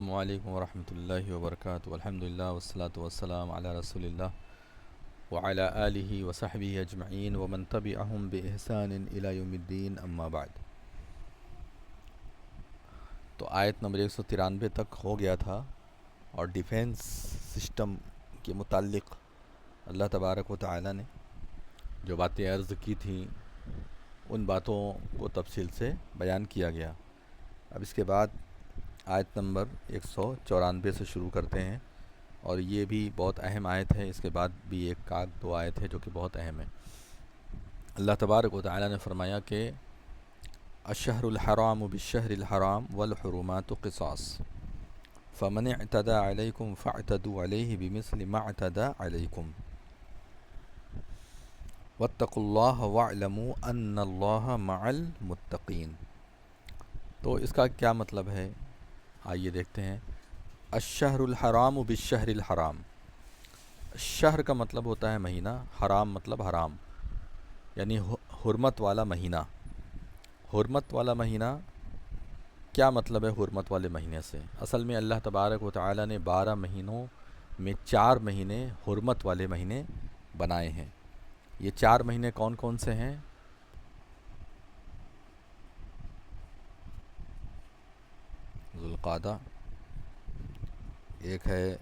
السلام علیکم ورحمۃ اللہ وبرکاتہ الحمد للہ والصلاة والسلام علی رسول اللہ وعلی آلہ وصحبہ اجمعین ومن تبعہم بإحسان الی یوم الدین اما بعد۔ تو آیت نمبر 193 تک ہو گیا تھا، اور ڈیفینس سسٹم کے متعلق اللہ تبارک و تعالی نے جو باتیں عرض کی تھیں ان باتوں کو تفصیل سے بیان کیا گیا۔ اب اس کے بعد آیت نمبر 194 سے شروع کرتے ہیں، اور یہ بھی بہت اہم آیت ہے۔ اس کے بعد بھی ایک دو آیت ہے جو کہ بہت اہم ہے۔ اللہ تبارک و تعالی نے فرمایا کہ الشہر الحرام بالشہر الحرام والحرمات قصاص فمن اعتدى علیکم فاعتدوا علیہ بمثل ما اعتدى علیکم واتقوا اللہ واعلموا ان اللہ مع المتقین۔ تو اس کا کیا مطلب ہے، آئیے دیکھتے ہیں۔ الشہر الحرام بالشہر الحرام، شہر کا مطلب ہوتا ہے مہینہ، حرام مطلب حرام، یعنی حرمت والا مہینہ۔ حرمت والا مہینہ کیا مطلب ہے حرمت والے مہینے سے؟ اصل میں اللہ تبارک و تعالی نے 12 مہینوں میں 4 مہینے حرمت والے مہینے بنائے ہیں۔ یہ 4 مہینے کون کون سے ہیں؟ ذوالقعدہ، ایک ہے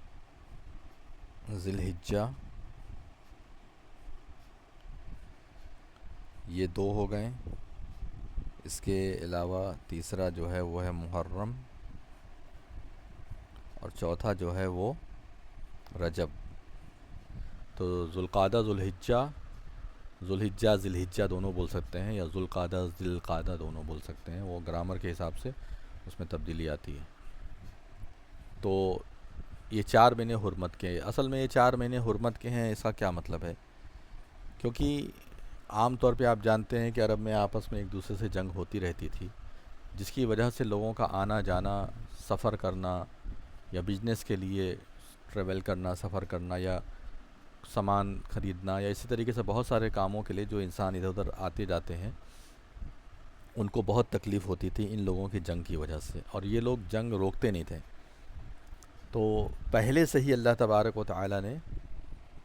ذی الحجہ، یہ 2 ہو گئے۔ اس کے علاوہ تیسرا جو ہے وہ ہے محرم، اور چوتھا جو ہے وہ رجب۔ تو ذوالقعدہ ذوالحجہ، ذوالحجہ ذی الحجہ دونوں بول سکتے ہیں، یا ذوالقعدہ ذی القعدہ دونوں بول سکتے ہیں، وہ گرامر کے حساب سے اس میں تبدیلی آتی ہے۔ تو یہ 4 مہینے حرمت کے، اصل میں یہ 4 مہینے حرمت کے ہیں، اس کا کیا مطلب ہے؟ کیونکہ عام طور پہ آپ جانتے ہیں کہ عرب میں آپس میں ایک دوسرے سے جنگ ہوتی رہتی تھی، جس کی وجہ سے لوگوں کا آنا جانا، سفر کرنا، یا بزنس کے لیے ٹریول کرنا، سفر کرنا، یا سامان خریدنا، یا اسی طریقے سے بہت سارے کاموں کے لیے جو انسان ادھر ادھر آتے جاتے ہیں، ان کو بہت تکلیف ہوتی تھی ان لوگوں کی جنگ کی وجہ سے، اور یہ لوگ جنگ روکتے نہیں تھے۔ تو پہلے سے ہی اللہ تبارک و تعالی نے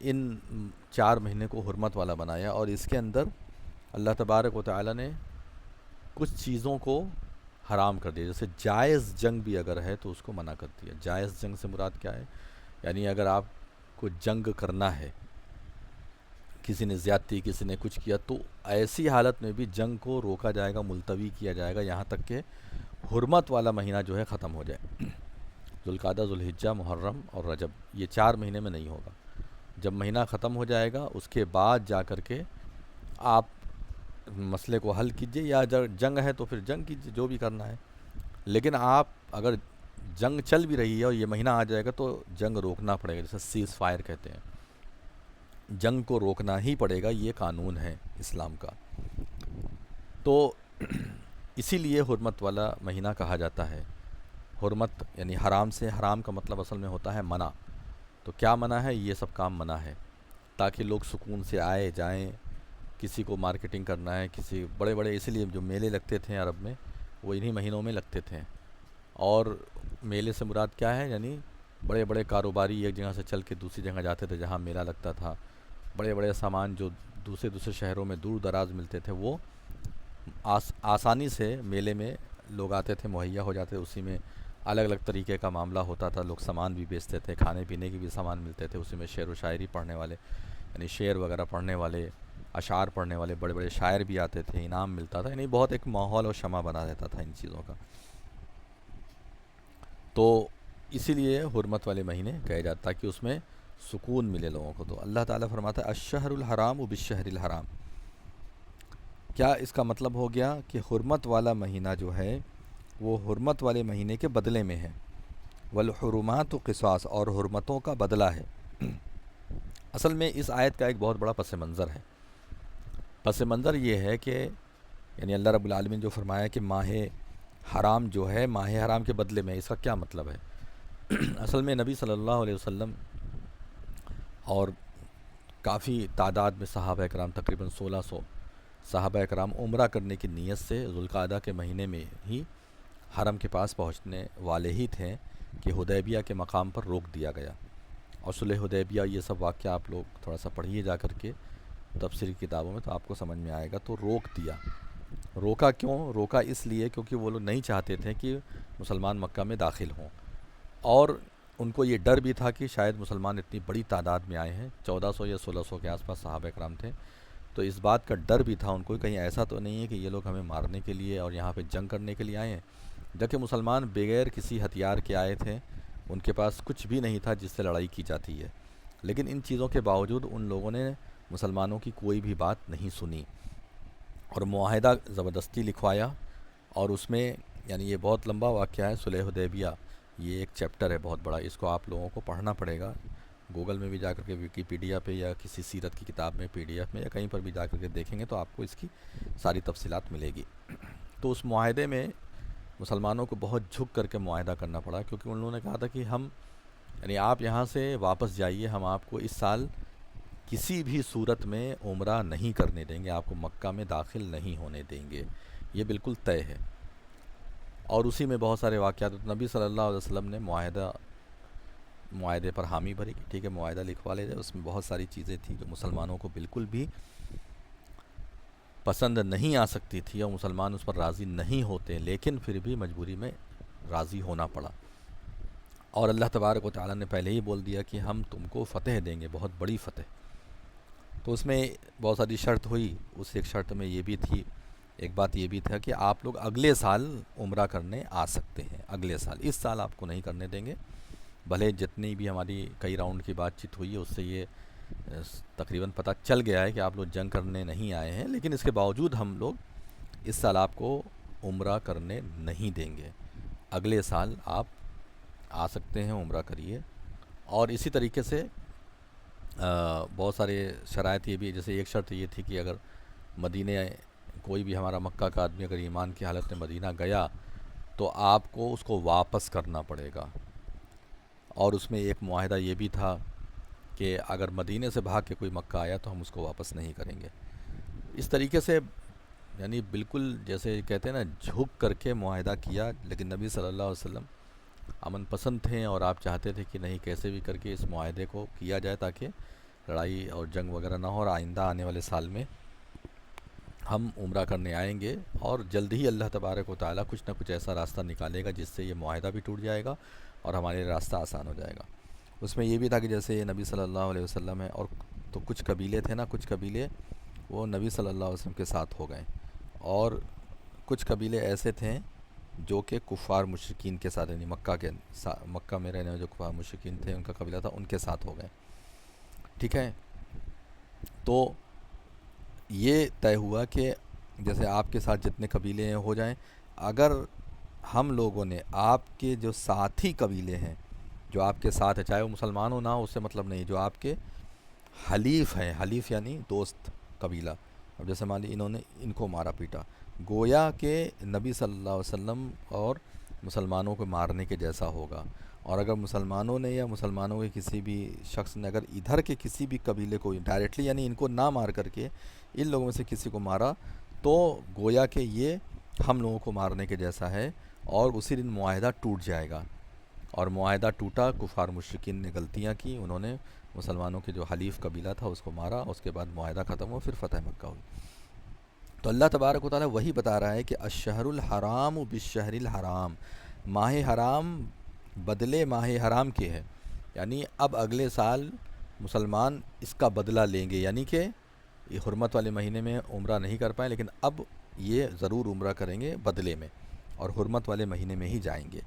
ان 4 مہینے کو حرمت والا بنایا، اور اس کے اندر اللہ تبارک و تعالی نے کچھ چیزوں کو حرام کر دیا، جیسے جائز جنگ بھی اگر ہے تو اس کو منع کر دیا۔ جائز جنگ سے مراد کیا ہے؟ یعنی اگر آپ کو جنگ کرنا ہے، کسی نے زیادتی، کسی نے کچھ کیا، تو ایسی حالت میں بھی جنگ کو روکا جائے گا، ملتوی کیا جائے گا، یہاں تک کہ حرمت والا مہینہ جو ہے ختم ہو جائے۔ ذوالقعدہ، ذوالحجہ، محرم اور رجب، یہ 4 مہینے میں نہیں ہوگا۔ جب مہینہ ختم ہو جائے گا اس کے بعد جا کر کے آپ مسئلے کو حل کیجئے، یا جنگ ہے تو پھر جنگ کیجئے، جو بھی کرنا ہے۔ لیکن آپ اگر جنگ چل بھی رہی ہے اور یہ مہینہ آ جائے گا تو جنگ روکنا پڑے گا، جیسے سیز فائر کہتے ہیں، جنگ کو روکنا ہی پڑے گا، یہ قانون ہے اسلام کا۔ تو اسی لیے حرمت والا مہینہ کہا جاتا ہے۔ حرمت یعنی حرام سے، حرام کا مطلب اصل میں ہوتا ہے منع۔ تو کیا منع ہے؟ یہ سب کام منع ہے، تاکہ لوگ سکون سے آئے جائیں۔ کسی کو مارکیٹنگ کرنا ہے، کسی بڑے بڑے، اسی لیے جو میلے لگتے تھے عرب میں وہ انہی مہینوں میں لگتے تھے۔ اور میلے سے مراد کیا ہے؟ یعنی بڑے بڑے کاروباری ایک جگہ سے چل کے دوسری جگہ جاتے تھے جہاں میلہ لگتا تھا، بڑے بڑے سامان جو دوسرے شہروں میں دور دراز ملتے تھے وہ آسانی سے میلے میں لوگ آتے تھے، مہیا ہو جاتے، اسی میں الگ الگ طریقے کا معاملہ ہوتا تھا، لوگ سامان بھی بیچتے تھے، کھانے پینے کے بھی سامان ملتے تھے، اسی میں شعر و شاعری پڑھنے والے، یعنی شعر وغیرہ پڑھنے والے، اشعار پڑھنے والے بڑے بڑے شاعر بھی آتے تھے، انعام ملتا تھا، یعنی بہت ایک ماحول و شمع بنا رہتا تھا ان چیزوں کا۔ تو اسی لیے حرمت والے مہینے کہے جاتے تاکہ اس میں سکون ملے لوگوں کو۔ تو اللہ تعالیٰ فرماتا ہے الشہر الحرام بالشہر الحرام۔ کیا اس کا مطلب ہو گیا کہ حرمت والا مہینہ جو ہے وہ حرمت والے مہینے کے بدلے میں ہے، والحرمات قصاص، اور حرمتوں کا بدلہ ہے۔ اصل میں اس آیت کا ایک بہت بڑا پس منظر ہے۔ پس منظر یہ ہے کہ یعنی اللہ رب العالمین جو فرمایا کہ ماہ حرام جو ہے ماہ حرام کے بدلے میں، اس کا کیا مطلب ہے؟ اصل میں نبی صلی اللہ علیہ وسلم اور کافی تعداد میں صحابہ اکرام، تقریباً 1600 صحابہ اکرام عمرہ کرنے کی نیت سے ذوالقعدہ کے مہینے میں ہی حرم کے پاس پہنچنے والے ہی تھے کہ حدیبیہ کے مقام پر روک دیا گیا. اور صلح حدیبیہ یہ سب واقعہ آپ لوگ تھوڑا سا پڑھیے جا کر کے تفسیری کتابوں میں، تو آپ کو سمجھ میں آئے گا. تو روک دیا. روکا کیوں؟ روکا اس لیے کیونکہ وہ لوگ نہیں چاہتے تھے کہ مسلمان مکہ میں داخل ہوں، اور ان کو یہ ڈر بھی تھا کہ شاید مسلمان اتنی بڑی تعداد میں آئے ہیں، 1400 یا 1600 کے آس پاس صحابہ کرام تھے، تو اس بات کا ڈر بھی تھا ان کو کہیں ایسا تو نہیں ہے کہ یہ لوگ ہمیں مارنے کے لیے اور یہاں پہ جنگ کرنے کے لیے آئے ہیں. جبکہ مسلمان بغیر کسی ہتھیار کے آئے تھے، ان کے پاس کچھ بھی نہیں تھا جس سے لڑائی کی جاتی ہے، لیکن ان چیزوں کے باوجود ان لوگوں نے مسلمانوں کی کوئی بھی بات نہیں سنی اور معاہدہ زبردستی لکھوایا. اور اس میں یعنی یہ بہت لمبا واقعہ ہے صلح حدیبیہ، یہ ایک چیپٹر ہے بہت بڑا، اس کو آپ لوگوں کو پڑھنا پڑے گا. گوگل میں بھی جا کر کے ویکیپیڈیا پہ یا کسی سیرت کی کتاب میں پی ڈی ایف میں یا کہیں پر بھی جا کر کے دیکھیں گے تو آپ کو اس کی ساری تفصیلات ملے گی. تو اس معاہدے میں مسلمانوں کو بہت جھک کر کے معاہدہ کرنا پڑا، کیونکہ انہوں نے کہا تھا کہ ہم یعنی آپ یہاں سے واپس جائیے، ہم آپ کو اس سال کسی بھی صورت میں عمرہ نہیں کرنے دیں گے، آپ کو مکہ میں داخل نہیں ہونے دیں گے، یہ بالکل طے ہے. اور اسی میں بہت سارے واقعات. نبی صلی اللہ علیہ وسلم نے معاہدے پر حامی بھری کہ ٹھیک ہے معاہدہ لکھوا لے جائے. اس میں بہت ساری چیزیں تھیں جو مسلمانوں کو بالکل بھی پسند نہیں آ سکتی تھی اور مسلمان اس پر راضی نہیں ہوتے، لیکن پھر بھی مجبوری میں راضی ہونا پڑا. اور اللہ تبارک و تعالیٰ نے پہلے ہی بول دیا کہ ہم تم کو فتح دیں گے، بہت بڑی فتح. تو اس میں بہت ساری شرط ہوئی. اس ایک شرط میں یہ بھی تھی، ایک بات یہ بھی تھا کہ آپ لوگ اگلے سال عمرہ کرنے آ سکتے ہیں، اگلے سال، اس سال آپ کو نہیں کرنے دیں گے. بھلے جتنی بھی ہماری کئی راؤنڈ کی بات چیت ہوئی ہے اس سے یہ تقریباً پتہ چل گیا ہے کہ آپ لوگ جنگ کرنے نہیں آئے ہیں، لیکن اس کے باوجود ہم لوگ اس سال آپ کو عمرہ کرنے نہیں دیں گے، اگلے سال آپ آ سکتے ہیں، عمرہ کریے. اور اسی طریقے سے بہت سارے شرائط یہ بھی، جیسے ایک شرط یہ تھی کہ اگر مدینہ کوئی بھی ہمارا مکہ کا آدمی اگر ایمان کی حالت میں مدینہ گیا تو آپ کو اس کو واپس کرنا پڑے گا. اور اس میں ایک معاہدہ یہ بھی تھا کہ اگر مدینے سے بھاگ کے کوئی مکہ آیا تو ہم اس کو واپس نہیں کریں گے. اس طریقے سے یعنی بالکل جیسے کہتے ہیں نا جھک کر کے معاہدہ کیا. لیکن نبی صلی اللہ علیہ وسلم امن پسند تھے اور آپ چاہتے تھے کہ نہیں کیسے بھی کر کے اس معاہدے کو کیا جائے تاکہ لڑائی اور جنگ وغیرہ نہ ہو، اور آئندہ آنے والے سال میں ہم عمرہ کرنے آئیں گے اور جلد ہی اللہ تبارک و تعالیٰ کچھ نہ کچھ ایسا راستہ نکالے گا جس سے یہ معاہدہ بھی ٹوٹ جائے گا اور ہمارے راستہ آسان ہو جائے گا. اس میں یہ بھی تھا کہ جیسے یہ نبی صلی اللہ علیہ وسلم ہے، اور تو کچھ قبیلے تھے نا، کچھ قبیلے وہ نبی صلی اللہ علیہ وسلم کے ساتھ ہو گئے، اور کچھ قبیلے ایسے تھے جو کہ کفار مشرکین کے ساتھ، یعنی مکہ میں رہنے والے جو کفار مشرکین تھے ان کا قبیلہ تھا، ان کے ساتھ ہو گئے. ٹھیک ہے. تو یہ طے ہوا کہ جیسے آپ کے ساتھ جتنے قبیلے ہیں ہو جائیں، اگر ہم لوگوں نے آپ کے جو ساتھی قبیلے ہیں جو آپ کے ساتھ ہے، چاہے وہ مسلمان ہو نہ ہو اس سے مطلب نہیں، جو آپ کے حلیف ہیں، حلیف یعنی دوست قبیلہ، اب جیسے مان لی انہوں نے ان کو مارا پیٹا، گویا کہ نبی صلی اللہ علیہ وسلم اور مسلمانوں کو مارنے کے جیسا ہوگا. اور اگر مسلمانوں نے یا مسلمانوں کے کسی بھی شخص نے اگر ادھر کے کسی بھی قبیلے کو ڈائریکٹلی یعنی ان کو نہ مار کر کے ان لوگوں میں سے کسی کو مارا تو گویا کہ یہ ہم لوگوں کو مارنے کے جیسا ہے، اور اسی دن معاہدہ ٹوٹ جائے گا. اور معاہدہ ٹوٹا، کفار مشرکین نے غلطیاں کی، انہوں نے مسلمانوں کے جو حلیف قبیلہ تھا اس کو مارا، اس کے بعد معاہدہ ختم ہوا، پھر فتح مکہ ہوئی. تو اللہ تبارک و تعالیٰ وہی بتا رہا ہے کہ الشہر الحرام بالشہر الحرام، ماہ حرام بدلے ماہ حرام کے ہے، یعنی اب اگلے سال مسلمان اس کا بدلہ لیں گے. یعنی کہ یہ حرمت والے مہینے میں عمرہ نہیں کر پائے، لیکن اب یہ ضرور عمرہ کریں گے بدلے میں، اور حرمت والے مہینے میں ہی جائیں گے.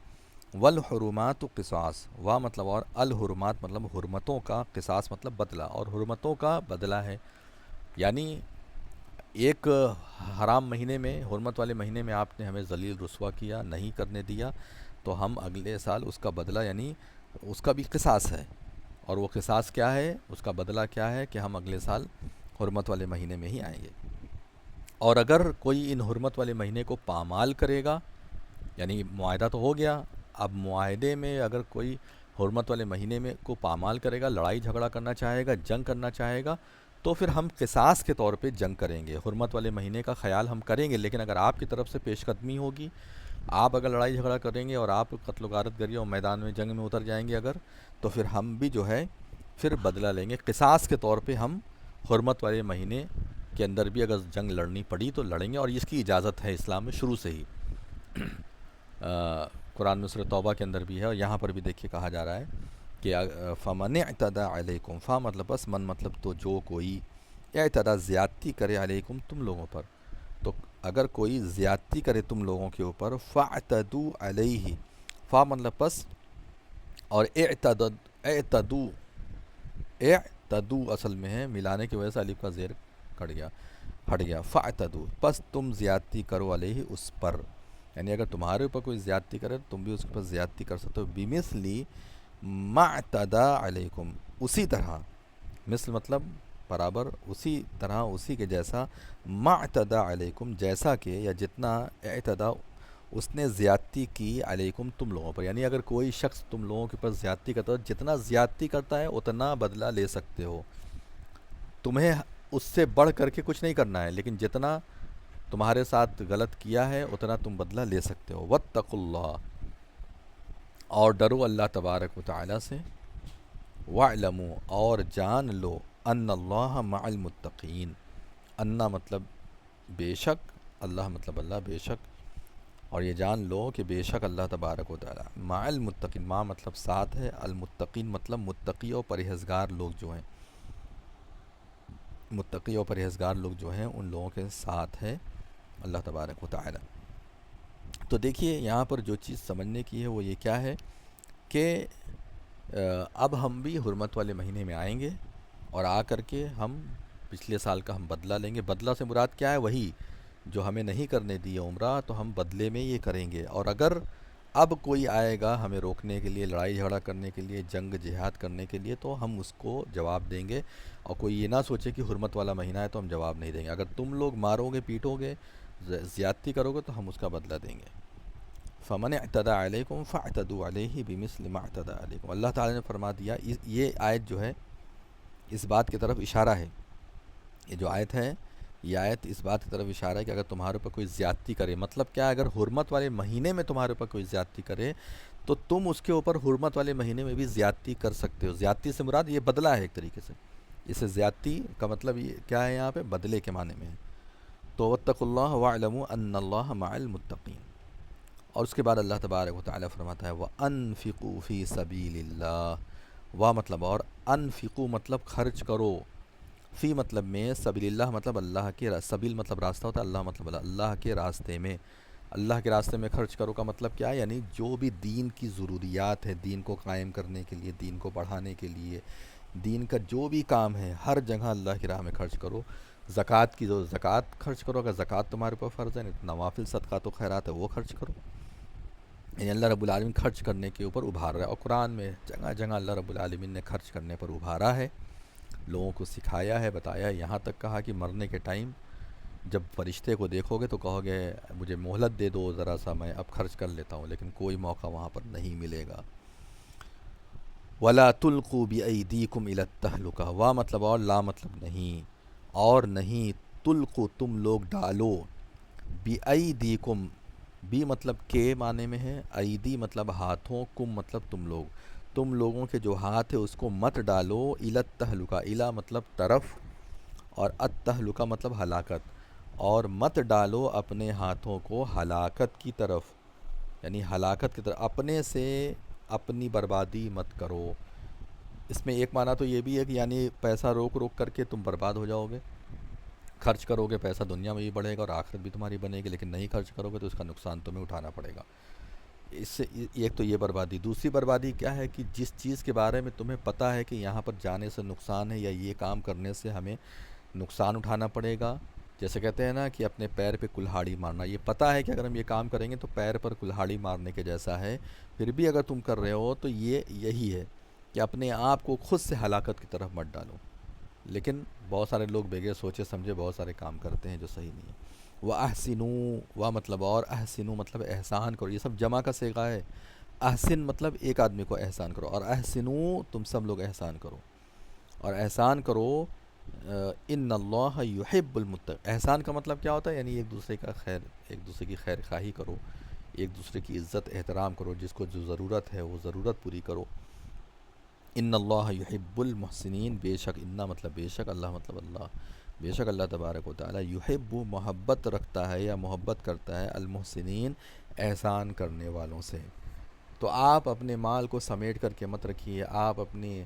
والحرمات قصاص، وا مطلب اور الحرمات مطلب حرمتوں کا، قصاص مطلب بدلہ، اور حرمتوں کا بدلہ ہے. یعنی ایک حرام مہینے میں، حرمت والے مہینے میں آپ نے ہمیں ذلیل رسوا کیا، نہیں کرنے دیا، تو ہم اگلے سال اس کا بدلہ یعنی اس کا بھی قصاص ہے. اور وہ قصاص کیا ہے، اس کا بدلہ کیا ہے کہ ہم اگلے سال حرمت والے مہینے میں ہی آئیں گے. اور اگر کوئی ان حرمت والے مہینے کو پامال کرے گا، یعنی معاہدہ تو ہو گیا، اب معاہدے میں اگر کوئی حرمت والے مہینے میں کو پامال کرے گا، لڑائی جھگڑا کرنا چاہے گا، جنگ کرنا چاہے گا، تو پھر ہم قصاص کے طور پہ جنگ کریں گے. حرمت والے مہینے کا خیال ہم کریں گے، لیکن اگر آپ کی طرف سے پیش قدمی ہوگی آپ اگر لڑائی جھگڑا کریں گے اور آپ قتل و غارت کریے اور میدان میں جنگ میں اتر جائیں گے اگر، تو پھر ہم بھی جو ہے پھر بدلہ لیں گے قصاص کے طور پہ. ہم حرمت والے مہینے کے اندر بھی اگر جنگ لڑنی پڑی تو لڑیں گے، اور اس کی اجازت ہے اسلام میں شروع سے ہی. قرآن میں سورۃ توبہ کے اندر بھی ہے، اور یہاں پر بھی دیکھیے کہا جا رہا ہے کہ فمن اعتدى علیکم، فا مطلب بس، من مطلب تو جو کوئی، اعتدى زیادتی کرے علیکم تم لوگوں پر، تو اگر کوئی زیادتی کرے تم لوگوں کے اوپر، فاعتدوا علیہ، فا مطلب بس، اور اعتدوا، اعتدوا اصل میں ہے، ملانے کی وجہ سے الف کا زیر ہٹ گیا. فاعتدوا، پس تم زیادتی کرو علیہ اس پر، یعنی اگر تمہارے اوپر کوئی زیادتی کرے تو تم بھی اس پر زیادتی کر سکتے ہو. بمثلی ما اعتدى علیکم، اسی طرح، مثل مطلب برابر، اسی طرح، اسی کے جیسا، ما اعتدى علیکم جیسا کہ یا جتنا، اعتدى اس نے زیادتی کی علیکم تم لوگوں پر. یعنی اگر کوئی شخص تم لوگوں کے اوپر زیادتی کرتا ہے، جتنا زیادتی کرتا ہے اتنا بدلہ لے سکتے ہو. تمہیں اس سے بڑھ کر کے کچھ نہیں کرنا ہے، لیکن جتنا تمہارے ساتھ غلط کیا ہے اتنا تم بدلہ لے سکتے ہو. واتقوا اللہ، اور ڈرو اللہ تبارک و تعالی سے. واعلموا، اور جان لو، ان اللہ مع المتقین، انا مطلب بے شک، اللہ مطلب اللہ بے شک، اور یہ جان لو کہ بے شک اللہ تبارک و تعالی مع المتقین، مع مطلب ساتھ ہے، المتقین مطلب متقی اور پرہیزگار لوگ جو ہیں، متقی اور پرہیزگار لوگ جو ہیں ان لوگوں کے ساتھ ہے اللہ تبارک و تعالی. تو دیکھیے یہاں پر جو چیز سمجھنے کی ہے وہ یہ کیا ہے کہ اب ہم بھی حرمت والے مہینے میں آئیں گے، اور آ کر کے ہم پچھلے سال کا ہم بدلہ لیں گے. بدلہ سے مراد کیا ہے؟ وہی جو ہمیں نہیں کرنے دی عمرہ، تو ہم بدلے میں یہ کریں گے. اور اگر اب کوئی آئے گا ہمیں روکنے کے لیے، لڑائی جھگڑا کرنے کے لیے، جنگ جہاد کرنے کے لیے، تو ہم اس کو جواب دیں گے. اور کوئی یہ نہ سوچے کہ حرمت والا مہینہ ہے تو ہم جواب نہیں دیں گے. اگر تم لوگ مارو گے، پیٹو گے، زیادتی کرو گے، تو ہم اس کا بدلہ دیں گے. فمن اعتدى علیکم فاعتدوا علیہ بمثل ما اعتدى علیکم. اللہ تعالی نے فرما دیا، یہ آیت جو ہے اس بات کی طرف اشارہ ہے، یہ جو آیت ہے یہ آیت اس بات کی طرف اشارہ ہے کہ اگر تمہارے اوپر کوئی زیادتی کرے، مطلب کیا، اگر حرمت والے مہینے میں تمہارے اوپر کوئی زیادتی کرے تو تم اس کے اوپر حرمت والے مہینے میں بھی زیادتی کر سکتے ہو. زیادتی سے مراد یہ بدلہ ہے ایک طریقے سے. اسے زیادتی کا مطلب یہ کیا ہے یہاں پہ؟ بدلے کے معنی میں ہے. تو واتقوا اللہ واعلموا ان اللہ مع المتقین. اور اس کے بعد اللہ تبارک و تعالی فرماتا ہے وَأَنفِقُوا فِي سَبِيلِ اللَّهِ. وا مطلب اور، انفقو مطلب خرچ کرو، فی مطلب میں، سبیل اللہ مطلب اللہ کے، سبیل مطلب راستہ ہوتا ہے، اللہ مطلب اللہ کے راستے میں. اللہ کے راستے میں خرچ کرو کا مطلب کیا ہے؟ یعنی جو بھی دین کی ضروریات ہے، دین کو قائم کرنے کے لیے، دین کو بڑھانے کے لیے، دین کا جو بھی کام ہے ہر جگہ اللہ کی راہ میں خرچ کرو. زکوٰۃ کی جو زکوٰۃ خرچ کرو، اگر زکوٰۃ تمہارے اوپر فرض ہے، نوافل صدقات و خیرات ہے وہ خرچ کرو. یعنی اللہ رب العالمین خرچ کرنے کے اوپر ابھار رہا ہے، اور قرآن میں جگہ جگہ اللہ رب العالمین نے خرچ کرنے پر ابھارا ہے، لوگوں کو سکھایا ہے، بتایا ہے. یہاں تک کہا کہ مرنے کے ٹائم جب فرشتے کو دیکھو گے تو کہو گے مجھے مہلت دے دو ذرا سا، میں اب خرچ کر لیتا ہوں، لیکن کوئی موقع وہاں پر نہیں ملے گا. وَلَا تُلْقُوا بِأَيْدِيكُمْ إِلَى التَّهْلُكَةِ. وا مطلب اور، لا مطلب نہیں، اور نہیں، تلقو تم لوگ ڈالو، بِأَيْدِيكُمْ، بی مطلب کے معنی میں ہے، ایدی مطلب ہاتھوں، کم مطلب تم لوگ، تم لوگوں کے جو ہاتھ ہے اس کو مت ڈالو، الی التہلکہ، الی مطلب طرف، اور التہلکہ مطلب ہلاکت، اور مت ڈالو اپنے ہاتھوں کو ہلاکت کی طرف، یعنی ہلاکت کی طرف، اپنے سے اپنی بربادی مت کرو. اس میں ایک معنی تو یہ بھی ہے کہ یعنی پیسہ روک روک کر کے تم برباد ہو جاؤ گے. خرچ کرو گے پیسہ دنیا میں بھی بڑھے گا اور آخرت بھی تمہاری بنے گی، لیکن نہیں خرچ کرو گے تو اس کا نقصان تمہیں اٹھانا پڑے گا. اس سے ایک تو یہ بربادی. دوسری بربادی کیا ہے کہ جس چیز کے بارے میں تمہیں پتہ ہے کہ یہاں پر جانے سے نقصان ہے، یا یہ کام کرنے سے ہمیں نقصان اٹھانا پڑے گا، جیسے کہتے ہیں نا کہ اپنے پیر پہ کلہاڑی مارنا، یہ پتہ ہے کہ اگر ہم یہ کام کریں گے تو پیر پر کلہاڑی مارنے کے جیسا ہے، پھر بھی اگر تم کر رہے ہو تو یہی ہے کہ اپنے آپ کو خود سے ہلاکت کی طرف مت ڈالو. لیکن بہت سارے لوگ بغیر سوچے سمجھے بہت سارے کام کرتے ہیں جو صحیح نہیں ہے. وَأَحْسِنُوا، وا مطلب اور، احسنوا مطلب احسان کرو، یہ سب جمع کا صیغہ ہے. احسن مطلب ایک آدمی کو احسان کرو، اور احسنوا تم سب لوگ احسان کرو، اور احسان کرو. ان اللہ یحب المتقین. احسان کا مطلب کیا ہوتا ہے؟ یعنی ایک دوسرے کا خیر، ایک دوسرے کی خیر خواہی کرو، ایک دوسرے کی عزت احترام کرو، جس کو جو ضرورت ہے وہ ضرورت پوری کرو۔ ان اللہ یحب المحسنین، بے شک، انا مطلب بے شک، اللہ مطلب اللہ، بے شک اللہ تبارک و تعالی یحب محبت رکھتا ہے یا محبت کرتا ہے المحسنین احسان کرنے والوں سے۔ تو آپ اپنے مال کو سمیٹ کر کے مت رکھیے، آپ اپنی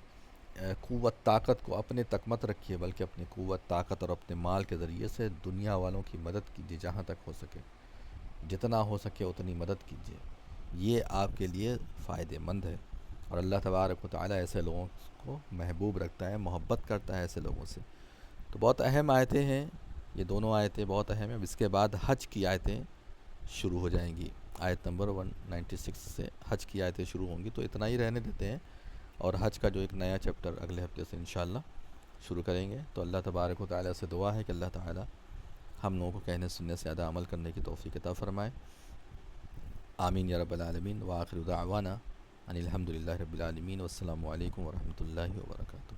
قوت طاقت کو اپنے تک مت رکھیے، بلکہ اپنی قوت طاقت اور اپنے مال کے ذریعے سے دنیا والوں کی مدد کیجیے جہاں تک ہو سکے، جتنا ہو سکے اتنی مدد کیجیے، یہ آپ کے لیے فائدہ مند ہے۔ اور اللہ تبارک و تعالی ایسے لوگوں کو محبوب رکھتا ہے، محبت کرتا ہے ایسے لوگوں سے۔ تو بہت اہم آیتیں ہیں یہ دونوں آیتیں، بہت اہم ہیں۔ اب اس کے بعد حج کی آیتیں شروع ہو جائیں گی، آیت نمبر 196 سے حج کی آیتیں شروع ہوں گی، تو اتنا ہی رہنے دیتے ہیں، اور حج کا جو ایک نیا چیپٹر اگلے ہفتے سے انشاءاللہ شروع کریں گے۔ تو اللہ تبارک و تعالیٰ سے دعا ہے کہ اللہ تعالیٰ ہم لوگوں کو کہنے سننے سے زیادہ عمل کرنے کی توفیق عطا فرمائے، آمین یا رب العالمین۔ وآخر دعوانا ان الحمد للہ رب العالمین، والسلام علیکم ورحمۃ اللہ وبرکاتہ۔